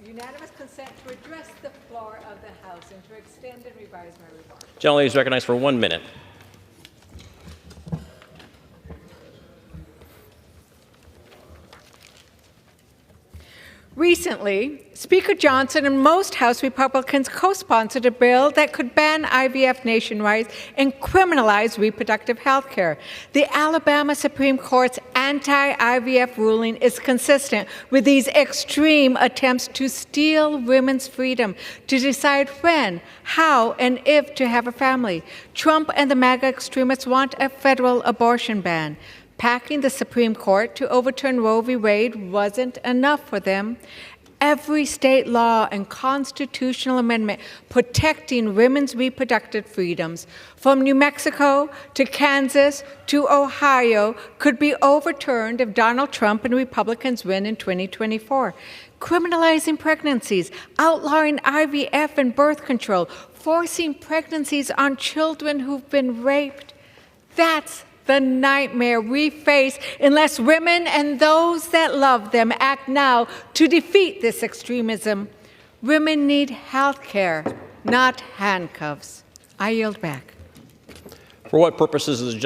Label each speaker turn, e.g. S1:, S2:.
S1: unanimous consent to address the floor of the House and to extend and revise my remarks.
S2: Gentlelady is recognized for 1 minute.
S1: Recently, Speaker Johnson and most House Republicans co-sponsored a bill that could ban IVF nationwide and criminalize reproductive health care. The Alabama Supreme Court's anti-IVF ruling is consistent with these extreme attempts to steal women's freedom to decide when, how, and if to have a family. Trump and the MAGA extremists want a federal abortion ban. Packing the Supreme Court to overturn Roe v. Wade wasn't enough for them. Every state law and constitutional amendment protecting women's reproductive freedoms, from New Mexico to Kansas to Ohio, could be overturned if Donald Trump and Republicans win in 2024. Criminalizing pregnancies, outlawing IVF and birth control, forcing pregnancies on children who've been raped. That's the nightmare we face unless women and those that love them act now to defeat this extremism. Women need health care, not handcuffs. I yield back.
S2: For what purposes is